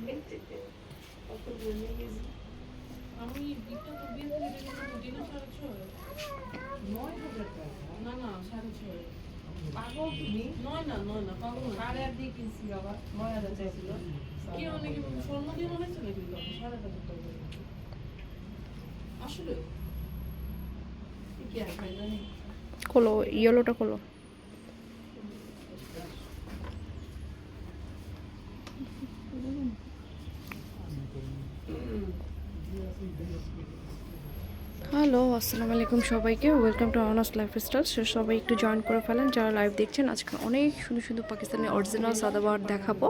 আমি বিটা তো বিয়ে থেকে দেখে তো দিনে 6.5 9,000 টাকা না না 6.5 পাগল তুমি নয় না পাগল না 8.5 দিয়ে কিনছি বাবা 9,000 চাইছিল কি অনেকে স্বর্ণ দিয়ে বানাইছে নাকি তখন 8,500 টাকা আসলে কি আর খাই জানি খোলো ইয়েলোটা খোলো হ্যালো আসসালামু আলাইকুম সবাইকে ওয়েলকাম টু অনার্স লাইফস্টাইল। সবাই একটু জয়েন করে ফেলেন যারা লাইভ দেখছেন। আজকে অনেক সুন্দর সুন্দর পাকিস্তানি অরিজিনাল সাদাবাহার দেখাবো,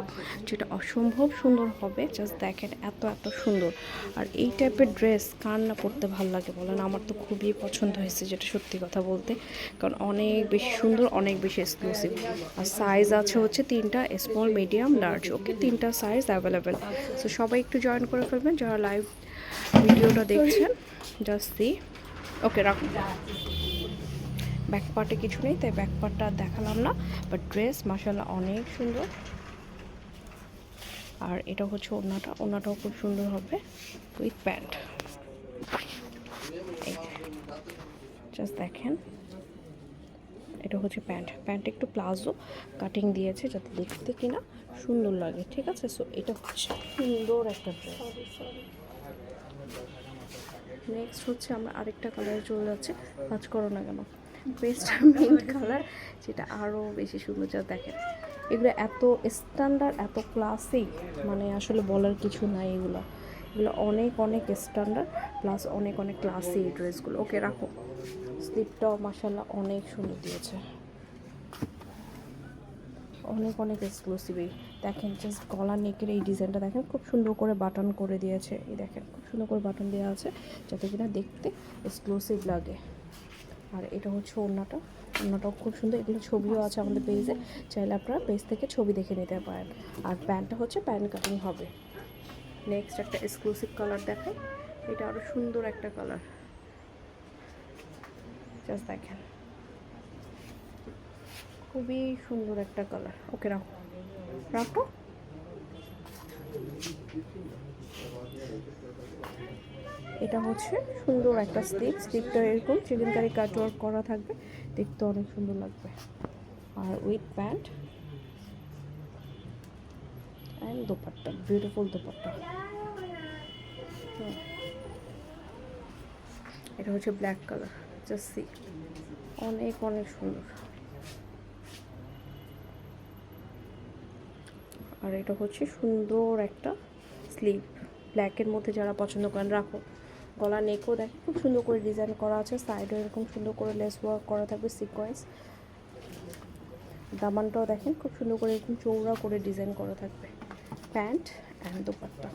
যেটা অসম্ভব সুন্দর হবে। জাস্ট দেখেন এত এত সুন্দর। আর এই টাইপের ড্রেস কার না পরতে ভালো লাগে বলেন? আমার তো খুবই পছন্দ হয়েছে, যেটা সত্যি কথা বলতে, কারণ অনেক বেশি সুন্দর, অনেক বেশি এক্সক্লুসিভ। আর সাইজ আছে হচ্ছে 3টা, স্মল মিডিয়াম লার্জ, ওকে 3টা সাইজ অ্যাভেলেবেল। সো সবাই একটু জয়েন করে ফেলবেন যারা লাইভ ভিডিওটা দেখছেন। জাস্ট সি ওকে রাখুন। ব্যাক পার্টে কিছু নেই তাই ব্যাক পার্টটা দেখালাম না, বাট ড্রেস মাশাআল্লাহ অনেক সুন্দর। আর এটা হচ্ছে ওড়নাটাও খুব সুন্দর হবে উইথ প্যান্ট। জাস্ট দেখেন এটা হচ্ছে প্যান্ট একটু প্লাজো কাটিং দিয়েছে যাতে দেখতে কিনা সুন্দর লাগে, ঠিক আছে? সো এটা হচ্ছে সুন্দর একটা ড্রেস। নেক্সট হচ্ছে আমরা আরেকটা কালারে চলে যাচ্ছে, কাজ করো না কেন, পেস্ট মিন্ট কালার, যেটা আরও বেশি সুন্দর। যা দেখেন এগুলো এত স্ট্যান্ডার্ড, এত ক্লাসিক, মানে আসলে বলার কিছু নাই। এগুলো অনেক অনেক স্ট্যান্ডার্ড প্লাস অনেক অনেক ক্লাসি এই ড্রেসগুলো। ওকে রাখো। স্লিপটাও মাশাআল্লাহ অনেক সুন্দর দিয়েছে, অনেক অনেক এক্সক্লুসিভ। এই দেখেন জাস্ট গলা নেকের এই ডিজাইনটা দেখেন, খুব সুন্দর করে বাটন করে দিয়েছে। এই দেখেন খুব সুন্দর করে বাটন দেওয়া আছে যাতে কিনা দেখতে এক্সক্লুসিভ লাগে। আর এটা হচ্ছে ওড়নাটাও খুব সুন্দর। এগুলো ছবিও আছে আমাদের পেজে, চাইলে আপনারা পেজ থেকে ছবি দেখে নিতে পারেন। আর প্যান্টটা হচ্ছে প্যান্ট কাটিং হবে। নেক্সট একটা এক্সক্লুসিভ কালার দেখাই, এটা আরও সুন্দর একটা কালার। জাস্ট দেখেন খুবই সুন্দর একটা কালার। ওকে রাখো রাখো। এটা হচ্ছে সুন্দর একটা স্লিপটা এরকম চিকেন কারি কাটওয়ার্ক করা থাকবে, দেখতে অনেক সুন্দর লাগবে। আর with pant and dupatta, beautiful dupatta. এটা হচ্ছে ব্ল্যাক কালার, জাস্ট সি, অনেক অনেক সুন্দর। আর এটা হচ্ছে সুন্দর একটা স্লিভ, ব্ল্যাকের মধ্যে যারা পছন্দ করেন। রাখো গলা নেকও দেখে খুব সুন্দর করে ডিজাইন করা আছে, সাইডেও এরকম সুন্দর করে লেস ওয়ার্ক করা থাকবে, সিকোয়েন্স। দামানটাও দেখেন খুব সুন্দর করে এরকম চৌড়া করে ডিজাইন করা থাকবে। Pant and dupatta.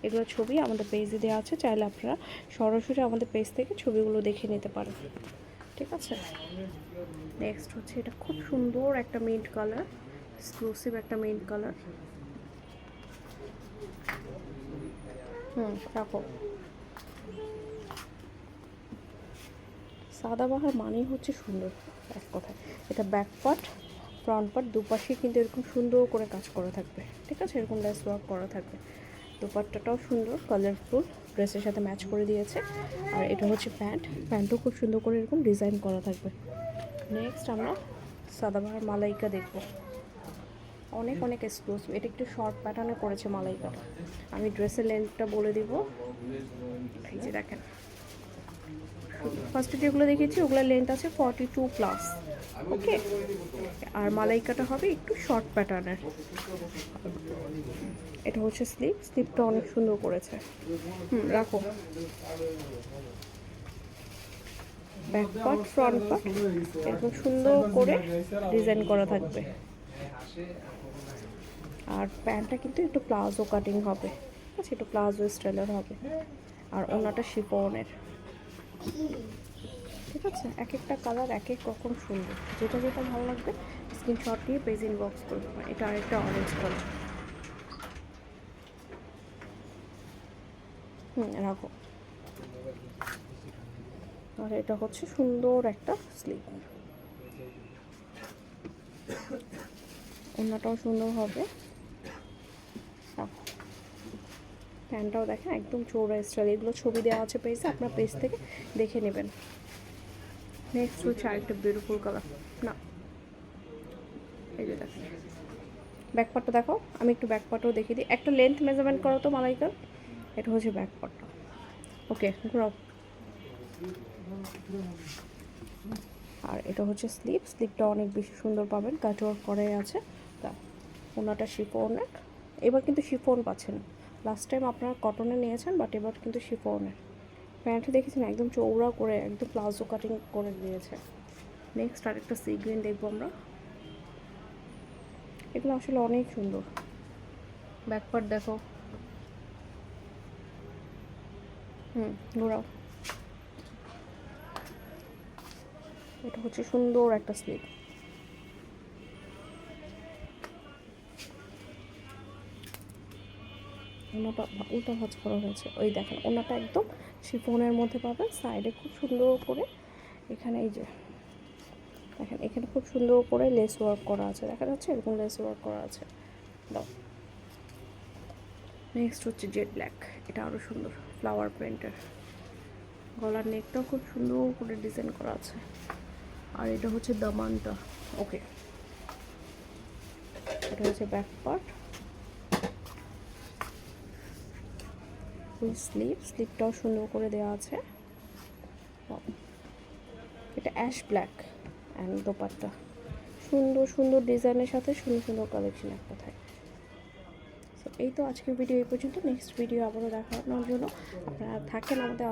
এগুলো ছবি আমাদের পেজে দেওয়া আছে, চাইলে আপনারা সরাসরি আমাদের পেজ থেকে ছবিগুলো দেখে নিতে পারেন, ঠিক আছে? নেক্সট হচ্ছে এটা খুব সুন্দর একটা মিন্ট কালার, এক্সক্লুসিভ একটা মিন্ট কালার। রাখো। সাদাবাহার মানেই হচ্ছে সুন্দর, এক কথায়। এটা ব্যাক পার্ট, ফ্রন্ট পার্ট দুপাশে কিন্তু এরকম সুন্দর করে কাজ করা থাকবে, ঠিক আছে? এরকম লেস ওয়ার্ক করা থাকবে। দোপাট্টাটাও সুন্দর, কালারফুল, ড্রেসের সাথে ম্যাচ করে দিয়েছে। আর এটা হচ্ছে প্যান্টও খুব সুন্দর করে এরকম ডিজাইন করা থাকবে। নেক্সট আমরা সাদাবাহার মালাইকা দেখব, অনেক অনেক এক্সক্লুসিভ। এটা একটু শর্ট প্যাটার্নে করেছে মালাইকাটা। আমি ড্রেসের লেন্থটা বলে দিব, এই যে দেখেন ফার্স্টে যেগুলো দেখেছি ওগুলোর লেন্থ আছে 42+, ওকে? আর মালাইকাটা হবে একটু শর্ট প্যাটার্নের। এটা হচ্ছে স্লিপটা অনেক সুন্দর করেছে। রাখো। ব্যাক পার্ট ফ্রন্ট পার্ট এরকম সুন্দর করে ডিজাইন করা থাকবে। আর প্যান্টটা কিন্তু একটু প্লাজো কাটিং হবে, ঠিক আছে? একটু প্লাজো স্টাইলের হবে। আর ওনাটা শিফনের, ঠিক আছে? এক একটা কালার এক এক রকম সুন্দর, যেটা যেটা ভালো লাগবে স্ক্রিনশট নিয়ে পেজ ইনবক্স করবে। এটা আরেকটা অরেঞ্জ কালার। রাখো। আর এটা হচ্ছে সুন্দর একটা স্লিভ, ওড়নাটাও সুন্দর হবে। রাখো। প্যান্টটাও দেখেন একদম চৌড়া স্টাইল। এগুলো ছবি দেওয়া আছে পেজে, আপনার পেজ থেকে দেখে নেবেন। নেক্সট হচ্ছে আরেকটা বিউটিফুল কালার, না এই যে দেখেন ব্যাকপার্টটা দেখো, আমি একটু ব্যাকপার্টও দেখিয়ে দিই। একটা লেন্থ মেজারমেন্ট করো তো মালাইকা। এটা হচ্ছে ব্যাকপার্টটা, ওকে ঘুরাও। আর এটা হচ্ছে স্লিপটা অনেক বেশি সুন্দর পাবেন, কাটওয়ার্ক করে আছে। তা ওনাটা শিফনের, এবার কিন্তু শিফন পাচ্ছেন। লাস্ট টাইম আপনারা কটনে নিয়েছেন, বাট এবার কিন্তু শিফনের। প্যান্ট দেখেছেন একদম চৌড়া করে, একদম প্লাজো কাটিং করে দিয়েছে। নেক্সট আরেকটা সি গ্রিন দেখবো আমরা। এগুলো আসলে অনেক সুন্দর। ব্যাকপার্ট দেখো, ঘোরাও। এটা হচ্ছে সুন্দর একটা স্লিপ। ওনাটা উল্টা ভাঁজ করা হয়েছে, ওই দেখেন ওনাটা একদম শিফনের মধ্যে পাবেন। সাইডে খুব সুন্দর করে এখানে এই যে দেখেন, এখানে খুব সুন্দর করে লেস ওয়ার্ক করা আছে, দেখা যাচ্ছে এরকম লেস ওয়ার্ক করা আছে। দাও। নেক্সট হচ্ছে জেড ব্ল্যাক, এটা আরও সুন্দর ফ্লাওয়ার প্রিন্টের। গলার নেকটাও খুব সুন্দর করে ডিজাইন করা আছে। আর এটা হচ্ছে দামানটা, ওকে এটা হচ্ছে ব্যাক পার্ট। ফুল স্লিপটাও সুন্দর করে দেওয়া আছে। এটা অ্যাশ ব্ল্যাক অ্যান্ড দোপাট্টা সুন্দর সুন্দর ডিজাইনের সাথে সুন্দর সুন্দর কালেকশন এক কথায়। সো এই তো আজকের ভিডিও এই পর্যন্ত। নেক্সট ভিডিও আবারও দেখানোর জন্য আপনারা থাকেন আমাদের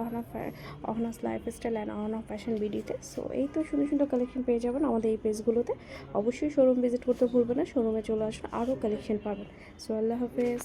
অহনাস লাইফস্টাইল অ্যান্ড অহনা ফ্যাশন ভিডিওতে। সো এই তো সুন্দর সুন্দর কালেকশন পেয়ে যাবেন আমাদের এই পেজগুলোতে। অবশ্যই শোরুম ভিজিট করতে ভুলবেন না, শোরুমে চলে আসুন, আরও কালেকশন পাবেন। সো আল্লাহ হাফেজ।